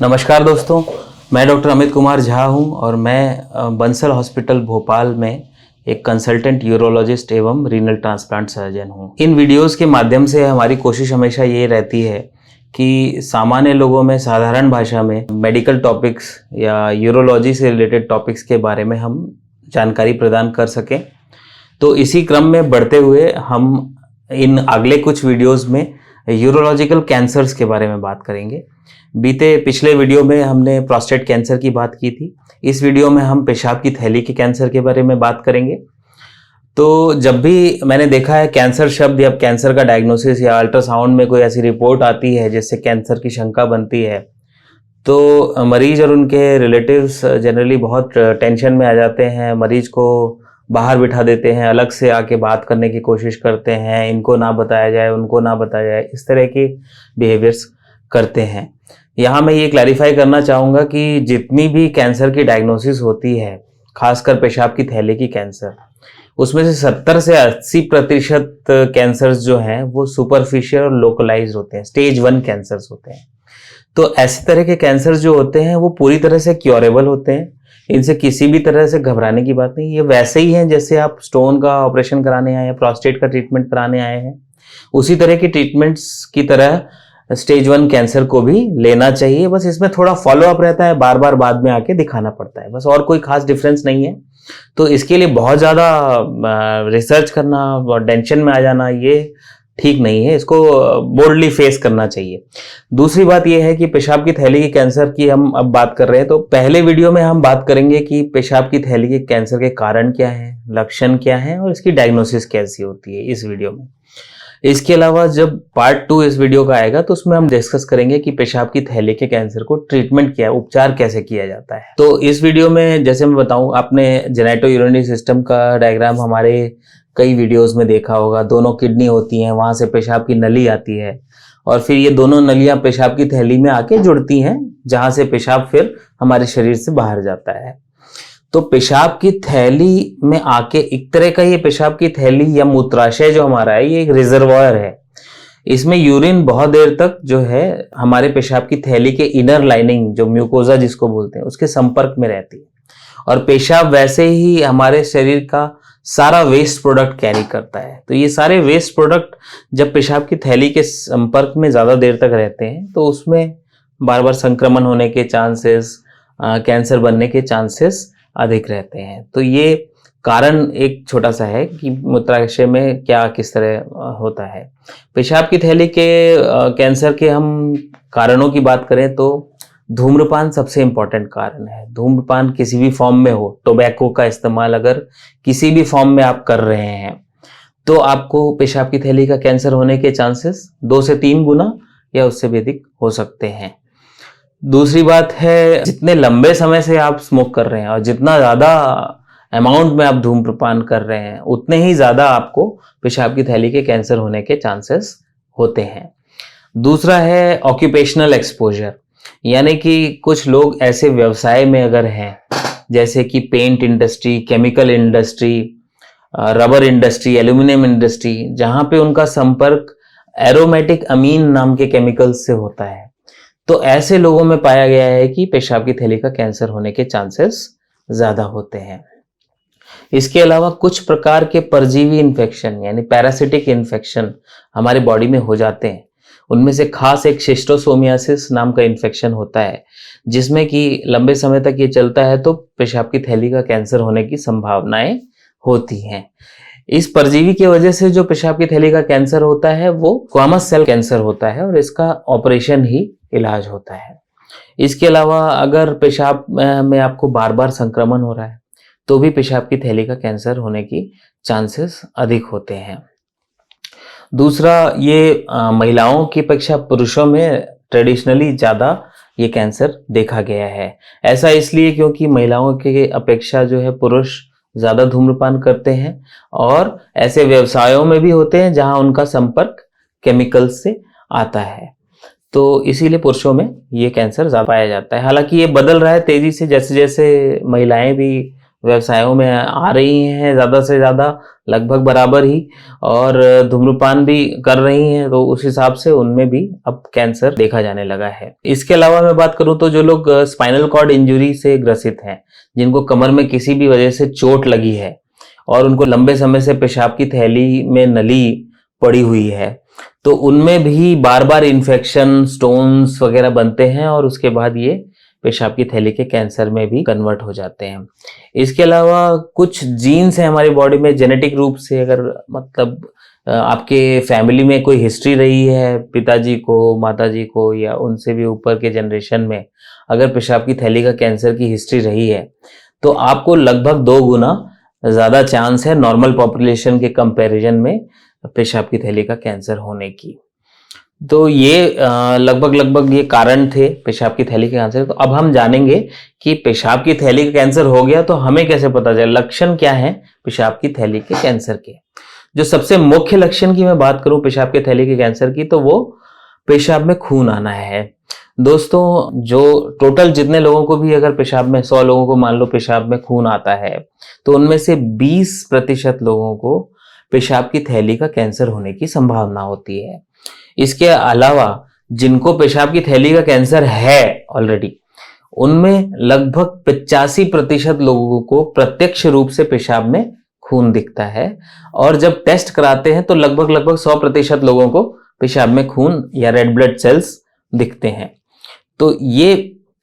नमस्कार दोस्तों, मैं डॉक्टर अमित कुमार झा हूं और मैं बंसल हॉस्पिटल भोपाल में एक कंसल्टेंट यूरोलॉजिस्ट एवं रीनल ट्रांसप्लांट सर्जन हूं। इन वीडियोस के माध्यम से हमारी कोशिश हमेशा ये रहती है कि सामान्य लोगों में साधारण भाषा में मेडिकल टॉपिक्स या यूरोलॉजी से रिलेटेड टॉपिक्स के बारे में हम जानकारी प्रदान कर सकें। तो इसी क्रम में बढ़ते हुए हम इन अगले कुछ वीडियोस में यूरोलॉजिकल कैंसर्स के बारे में बात करेंगे। पिछले वीडियो में हमने प्रोस्टेट कैंसर की बात की थी। इस वीडियो में हम पेशाब की थैली के कैंसर के बारे में बात करेंगे। तो जब भी मैंने देखा है कैंसर शब्द या कैंसर का डायग्नोसिस या अल्ट्रासाउंड में कोई ऐसी रिपोर्ट आती है जिससे कैंसर की शंका बनती है, तो मरीज और उनके रिलेटिव्स जनरली बहुत टेंशन में आ जाते हैं। मरीज को बाहर बिठा देते हैं, अलग से आके बात करने की कोशिश करते हैं, इनको ना बताया जाए, उनको ना बताया जाए, इस तरह की बिहेवियर्स करते हैं। यहाँ मैं ये क्लैरिफाई करना चाहूँगा कि जितनी भी कैंसर की डायग्नोसिस होती है, खासकर पेशाब की थैली की कैंसर, उसमें से 70 से 80% कैंसर्स जो हैं वो सुपरफिशियल और लोकलाइज होते हैं, स्टेज 1 कैंसर्स होते हैं। तो ऐसे तरह के कैंसर जो होते हैं वो पूरी तरह से क्योरेबल होते हैं। इनसे किसी भी तरह से घबराने की बात नहीं। ये वैसे ही हैं जैसे आप स्टोन का ऑपरेशन कराने आए हैं, प्रोस्टेट का ट्रीटमेंट कराने आए हैं, उसी तरह की ट्रीटमेंट्स की तरह स्टेज 1 कैंसर को भी लेना चाहिए। बस इसमें थोड़ा फॉलो अप रहता है, बार बार बाद में आके दिखाना पड़ता है, बस और कोई खास डिफरेंस नहीं है। तो इसके लिए बहुत ज़्यादा रिसर्च करना और टेंशन में आ जाना ये ठीक नहीं है। इसको बोल्डली फेस करना चाहिए। दूसरी बात यह है कि पेशाब की थैली के कैंसर की हम अब बात कर रहे हैं, तो पहले वीडियो में हम बात करेंगे कि पेशाब की थैली के कैंसर के कारण क्या है, लक्षण क्या है और इसकी डायग्नोसिस कैसी होती है इस वीडियो में। इसके अलावा जब पार्ट 2 इस वीडियो का आएगा तो उसमें हम डिस्कस करेंगे कि पेशाब की थैली के कैंसर को ट्रीटमेंट क्या है, उपचार कैसे किया जाता है। तो इस वीडियो में जैसे मैं बताऊं, आपने जेनेटो यूरिनरी सिस्टम का डायग्राम हमारे कई वीडियोस में देखा होगा। दोनों किडनी होती हैं, वहां से पेशाब की नली आती है और फिर ये दोनों नलियां पेशाब की थैली में आके जुड़ती हैं, जहां से पेशाब फिर हमारे शरीर से बाहर जाता है। तो पेशाब की थैली में आके एक तरह का ये पेशाब की थैली या मूत्राशय जो हमारा है, ये एक रिजर्वायर है। इसमें यूरिन बहुत देर तक जो है हमारे पेशाब की थैली के इनर लाइनिंग, जो म्यूकोजा जिसको बोलते हैं, उसके संपर्क में रहती है और पेशाब वैसे ही हमारे शरीर का सारा वेस्ट प्रोडक्ट कैरी करता है। तो ये सारे वेस्ट प्रोडक्ट जब पेशाब की थैली के संपर्क में ज्यादा देर तक रहते हैं तो उसमें बार बार संक्रमण होने के चांसेस, कैंसर बनने के चांसेस अधिक रहते हैं। तो ये कारण एक छोटा सा है कि मूत्राशय में क्या किस तरह होता है। पेशाब की थैली के कैंसर के हम कारणों की बात करें तो धूम्रपान सबसे इंपॉर्टेंट कारण है। धूम्रपान किसी भी फॉर्म में हो, टोबैको का इस्तेमाल अगर किसी भी फॉर्म में आप कर रहे हैं तो आपको पेशाब की थैली का कैंसर होने के चांसेस 2 से 3 गुना या उससे भी अधिक हो सकते हैं। दूसरी बात है, जितने लंबे समय से आप स्मोक कर रहे हैं और जितना ज्यादा अमाउंट में आप धूम्रपान कर रहे हैं, उतने ही ज्यादा आपको पेशाब की थैली के कैंसर होने के चांसेस होते हैं। दूसरा है ऑक्यूपेशनल एक्सपोजर, यानी कि कुछ लोग ऐसे व्यवसाय में अगर हैं जैसे कि paint industry, chemical industry, rubber industry, aluminium industry, जहां पे उनका संपर्क एरोमेटिक अमीन नाम के केमिकल से होता है, तो ऐसे लोगों में पाया गया है कि पेशाब की थैली का कैंसर होने के चांसेस ज्यादा होते हैं। इसके अलावा कुछ प्रकार के परजीवी इन्फेक्शन यानी पैरासिटिक इन्फेक्शन हमारे बॉडी में हो जाते हैं। उनमें से खास एक शिस्टोसोमियासिस नाम का इन्फेक्शन होता है, जिसमें कि लंबे समय तक ये चलता है तो पेशाब की थैली का कैंसर होने की संभावनाएं होती हैं। इस परजीवी की वजह से जो पेशाब की थैली का कैंसर होता है वो स्क्वामस सेल कैंसर होता है और इसका ऑपरेशन ही इलाज होता है। इसके अलावा अगर पेशाब में आपको बार बार संक्रमण हो रहा है तो भी पेशाब की थैली का कैंसर होने की चांसेस अधिक होते हैं। दूसरा, ये महिलाओं की अपेक्षा पुरुषों में ट्रेडिशनली ज्यादा ये कैंसर देखा गया है। ऐसा इसलिए क्योंकि महिलाओं की अपेक्षा जो है पुरुष ज्यादा धूम्रपान करते हैं और ऐसे व्यवसायों में भी होते हैं जहां उनका संपर्क केमिकल से आता है, तो इसीलिए पुरुषों में ये कैंसर ज्यादा पाया जाता है। हालांकि ये बदल रहा है तेजी से, जैसे जैसे महिलाएं भी व्यवसायों में आ रही हैं ज़्यादा से ज़्यादा, लगभग बराबर ही, और धूम्रपान भी कर रही हैं, तो उस हिसाब से उनमें भी अब कैंसर देखा जाने लगा है। इसके अलावा मैं बात करूं तो जो लोग स्पाइनल कॉर्ड इंजरी से ग्रसित हैं, जिनको कमर में किसी भी वजह से चोट लगी है और उनको लंबे समय से पेशाब की थैली में नली पड़ी हुई है, तो उनमें भी बार बार इन्फेक्शन, स्टोन्स वगैरह बनते हैं और उसके बाद ये पेशाब की थैली के कैंसर में भी कन्वर्ट हो जाते हैं। इसके अलावा कुछ जीन्स हैं हमारी बॉडी में, जेनेटिक रूप से, अगर मतलब आपके फैमिली में कोई हिस्ट्री रही है, पिताजी को, माताजी को या उनसे भी ऊपर के जनरेशन में अगर पेशाब की थैली का कैंसर की हिस्ट्री रही है, तो आपको लगभग 2 गुना ज़्यादा चांस है नॉर्मल पॉपुलेशन के कंपैरिजन में पेशाब की थैली का कैंसर होने की। तो ये लगभग ये कारण थे पेशाब की थैली के कैंसर। तो अब हम जानेंगे कि पेशाब की थैली का कैंसर हो गया तो हमें कैसे पता चले, लक्षण क्या है पेशाब की थैली के कैंसर के। जो सबसे मुख्य लक्षण की मैं बात करूं पेशाब की थैली के कैंसर की, तो वो पेशाब में खून आना है। दोस्तों, जो टोटल जितने लोगों को भी अगर पेशाब में 100 लोगों को मान लो पेशाब में खून आता है, तो उनमें से 20% लोगों को पेशाब की थैली का कैंसर होने की संभावना होती है। इसके अलावा जिनको पेशाब की थैली का कैंसर है ऑलरेडी, उनमें लगभग 85% लोगों को प्रत्यक्ष रूप से पेशाब में खून दिखता है, और जब टेस्ट कराते हैं तो लगभग 100% लोगों को पेशाब में खून या रेड ब्लड सेल्स दिखते हैं। तो ये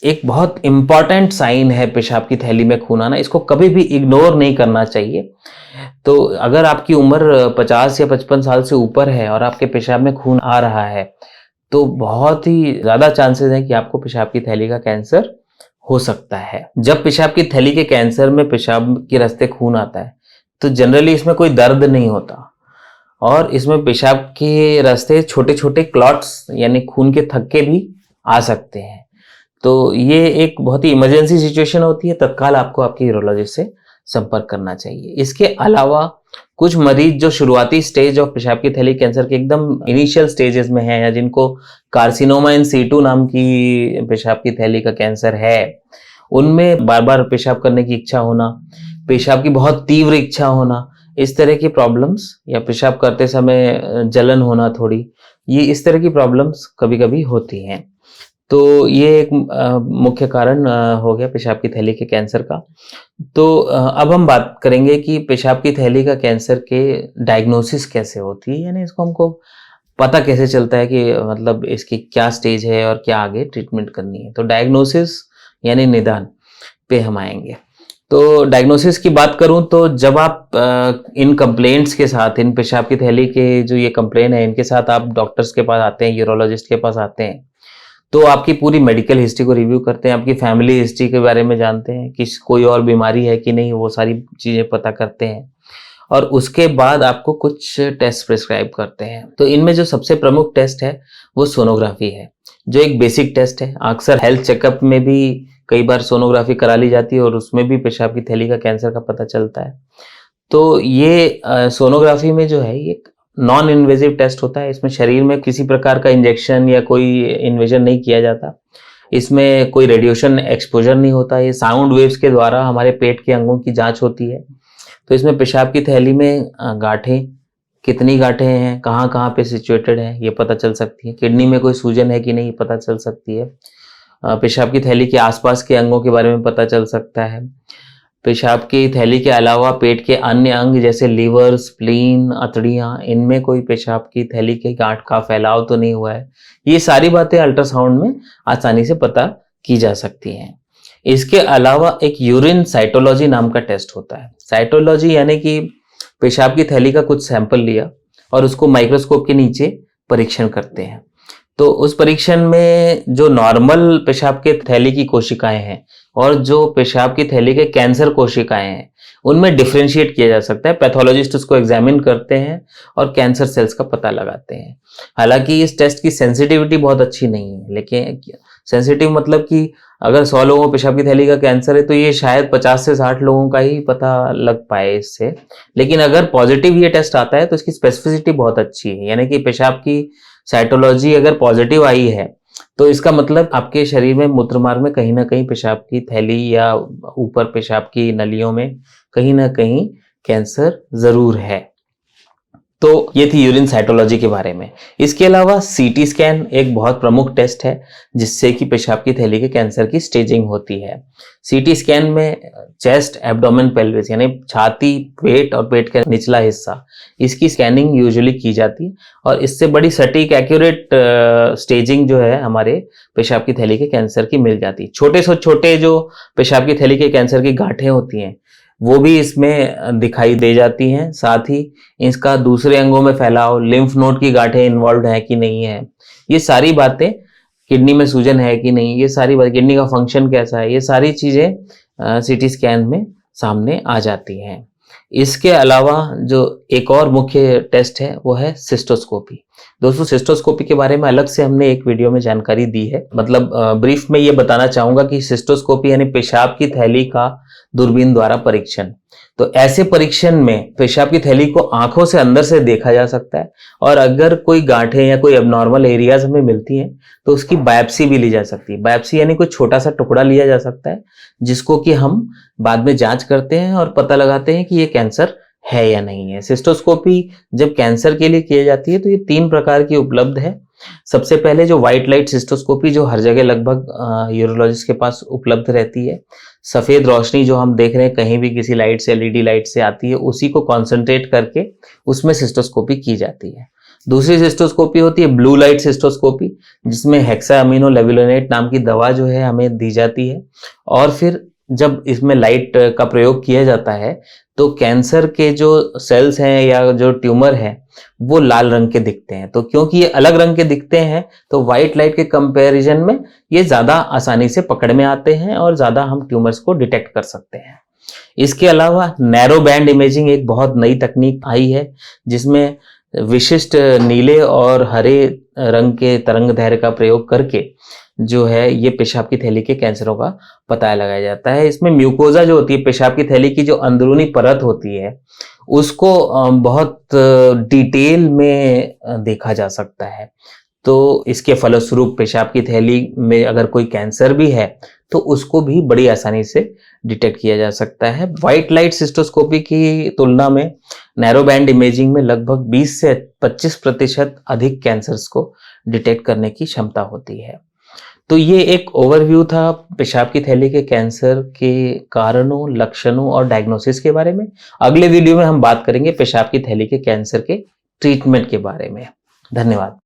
एक बहुत इंपॉर्टेंट साइन है पेशाब की थैली में खून आना, इसको कभी भी इग्नोर नहीं करना चाहिए। तो अगर आपकी उम्र 50 या 55 साल से ऊपर है और आपके पेशाब में खून आ रहा है, तो बहुत ही ज़्यादा चांसेस हैं कि आपको पेशाब की थैली का कैंसर हो सकता है। जब पेशाब की थैली के कैंसर में पेशाब के रास्ते खून आता है, तो जनरली इसमें कोई दर्द नहीं होता, और इसमें पेशाब के रास्ते छोटे छोटे क्लॉट्स यानी खून के थक्के भी आ सकते हैं। तो ये एक बहुत ही इमरजेंसी सिचुएशन होती है, तत्काल आपको आपके यूरोलॉजिस्ट से संपर्क करना चाहिए। इसके अलावा कुछ मरीज जो शुरुआती स्टेज ऑफ पेशाब की थैली कैंसर के एकदम इनिशियल स्टेजेस में हैं, या जिनको कार्सिनोमा इन सीटू नाम की पेशाब की थैली का कैंसर है, उनमें बार बार पेशाब करने की इच्छा होना, पेशाब की बहुत तीव्र इच्छा होना, इस तरह की प्रॉब्लम्स, या पेशाब करते समय जलन होना थोड़ी, ये इस तरह की प्रॉब्लम्स कभी कभी होती हैं। तो ये एक मुख्य कारण हो गया पेशाब की थैली के कैंसर का। तो अब हम बात करेंगे कि पेशाब की थैली का कैंसर के डायग्नोसिस कैसे होती है, यानी इसको हमको पता कैसे चलता है कि मतलब इसकी क्या स्टेज है और क्या आगे ट्रीटमेंट करनी है। तो डायग्नोसिस यानी निदान पे हम आएंगे। तो डायग्नोसिस की बात करूं तो जब आप इन कंप्लेंट्स के साथ, इन पेशाब की थैली के जो ये कंप्लेन है, इनके साथ आप डॉक्टर्स के पास आते हैं, यूरोलॉजिस्ट के पास आते हैं, तो आपकी पूरी मेडिकल हिस्ट्री को रिव्यू करते हैं, आपकी फैमिली हिस्ट्री के बारे में जानते हैं कि कोई और बीमारी है कि नहीं, वो सारी चीज़ें पता करते हैं, और उसके बाद आपको कुछ टेस्ट प्रिस्क्राइब करते हैं। तो इनमें जो सबसे प्रमुख टेस्ट है वो सोनोग्राफी है, जो एक बेसिक टेस्ट है। अक्सर हेल्थ चेकअप में भी कई बार सोनोग्राफी करा ली जाती है और उसमें भी पेशाब की थैली का कैंसर का पता चलता है। तो ये सोनोग्राफी में जो है ये नॉन इन्वेजिव टेस्ट होता है। इसमें शरीर में किसी प्रकार का इंजेक्शन या कोई इन्वेजन नहीं किया जाता, इसमें कोई रेडिएशन एक्सपोजर नहीं होता, ये साउंड वेव्स के द्वारा हमारे पेट के अंगों की जांच होती है। तो इसमें पेशाब की थैली में गांठें, कितनी गांठें हैं, कहाँ कहाँ पे सिचुएटेड है, ये पता चल सकती है। किडनी में कोई सूजन है कि नहीं, पता चल सकती है। पेशाब की थैली के आसपास के अंगों के बारे में पता चल सकता है। पेशाब की थैली के अलावा पेट के अन्य अंग जैसे लीवर, स्प्लीन, अतड़ियाँ, इनमें कोई पेशाब की थैली के गांठ का फैलाव तो नहीं हुआ है, ये सारी बातें अल्ट्रासाउंड में आसानी से पता की जा सकती हैं। इसके अलावा एक यूरिन साइटोलॉजी नाम का टेस्ट होता है। साइटोलॉजी यानी कि पेशाब की थैली का कुछ सैंपल लिया और उसको माइक्रोस्कोप के नीचे परीक्षण करते हैं। तो उस परीक्षण में जो नॉर्मल पेशाब के थैली की कोशिकाएं हैं और जो पेशाब की थैली के कैंसर कोशिकाएं हैं, उनमें डिफरेंशिएट किया जा सकता है। पैथोलॉजिस्ट उसको एग्जामिन करते हैं और कैंसर सेल्स का पता लगाते हैं। हालांकि इस टेस्ट की सेंसिटिविटी बहुत अच्छी नहीं है, लेकिन सेंसिटिव मतलब कि अगर 100 लोगों को पेशाब की थैली का कैंसर है तो ये शायद 50 से 60 लोगों का ही पता लग पाए इससे। लेकिन अगर पॉजिटिव ये टेस्ट आता है तो इसकी स्पेसिफिसिटी बहुत अच्छी है, यानी कि पेशाब की साइटोलॉजी अगर पॉजिटिव आई है तो इसका मतलब आपके शरीर में मूत्र मार्ग में कहीं ना कहीं पेशाब की थैली या ऊपर पेशाब की नलियों में कहीं ना कहीं कैंसर जरूर है। तो ये थी यूरिन साइटोलॉजी के बारे में। इसके अलावा सीटी स्कैन एक बहुत प्रमुख टेस्ट है जिससे कि पेशाब की थैली के कैंसर की स्टेजिंग होती है। सीटी स्कैन में चेस्ट, एब्डोमेन, पेल्विस यानी छाती, पेट और पेट का निचला हिस्सा, इसकी स्कैनिंग यूजुअली की जाती है और इससे बड़ी सटीक एक्यूरेट स्टेजिंग जो है हमारे पेशाब की थैली के कैंसर की मिल जाती है। छोटे से छोटे जो पेशाब की थैली के कैंसर की गांठें होती हैं वो भी इसमें दिखाई दे जाती हैं। साथ ही इसका दूसरे अंगों में फैलाव, लिम्फ नोड की गांठें इन्वॉल्व है कि नहीं है, ये सारी बातें, किडनी में सूजन है कि नहीं, ये सारी बात, किडनी का फंक्शन कैसा है, ये सारी चीजें सीटी स्कैन में सामने आ जाती हैं। इसके अलावा जो एक और मुख्य टेस्ट है वो है सिस्टोस्कोपी। दोस्तों सिस्टोस्कोपी के बारे में अलग से हमने एक वीडियो में जानकारी दी है। मतलब ब्रीफ में ये बताना चाहूंगा कि सिस्टोस्कोपी यानी पेशाब की थैली का दूरबीन द्वारा परीक्षण। तो ऐसे परीक्षण में पेशाब की थैली को आंखों से अंदर से देखा जा सकता है और अगर कोई गांठें या कोई एबनॉर्मल एरियाज हमें मिलती हैं तो उसकी बायोप्सी भी ली जा सकती है। बायोप्सी यानी कोई छोटा सा टुकड़ा लिया जा सकता है जिसको कि हम बाद में जांच करते हैं और पता लगाते हैं कि ये कैंसर है या नहीं है। सिस्टोस्कोपी जब कैंसर के लिए की जाती है तो ये 3 प्रकार की उपलब्ध है। सबसे पहले जो व्हाइट लाइट सिस्टोस्कोपी जो हर जगह लगभग यूरोलॉजिस्ट के पास उपलब्ध रहती है। सफेद रोशनी जो हम देख रहे हैं कहीं भी किसी लाइट से, एलईडी लाइट से आती है, उसी को कॉन्सेंट्रेट करके उसमें सिस्टोस्कोपी की जाती है। दूसरी सिस्टोस्कोपी होती है ब्लू लाइट सिस्टोस्कोपी जिसमें हेक्सा अमीनो लेवुलिनेट नाम की दवा जो है हमें दी जाती है और फिर जब इसमें लाइट का प्रयोग किया जाता है तो कैंसर के जो सेल्स हैं या जो ट्यूमर है वो लाल रंग के दिखते हैं। तो क्योंकि ये अलग रंग के दिखते हैं तो व्हाइट लाइट के कंपैरिजन में ये ज्यादा आसानी से पकड़ में आते हैं और ज्यादा हम ट्यूमर्स को डिटेक्ट कर सकते हैं। इसके अलावा नैरो बैंड इमेजिंग एक बहुत नई तकनीक आई है जिसमें विशिष्ट नीले और हरे रंग के तरंग दैर्ध्य का प्रयोग करके जो है ये पेशाब की थैली के कैंसरों का पता लगाया जाता है। इसमें म्यूकोजा जो होती है, पेशाब की थैली की जो अंदरूनी परत होती है, उसको बहुत डिटेल में देखा जा सकता है। तो इसके फलस्वरूप पेशाब की थैली में अगर कोई कैंसर भी है तो उसको भी बड़ी आसानी से डिटेक्ट किया जा सकता है। व्हाइट लाइट सिस्टोस्कोपी की तुलना में नैरो बैंड इमेजिंग में लगभग 20 से 25% अधिक कैंसर्स को डिटेक्ट करने की क्षमता होती है। तो ये एक ओवरव्यू था पेशाब की थैली के कैंसर के कारणों, लक्षणों और डायग्नोसिस के बारे में। अगले वीडियो में हम बात करेंगे पेशाब की थैली के कैंसर के ट्रीटमेंट के बारे में। धन्यवाद।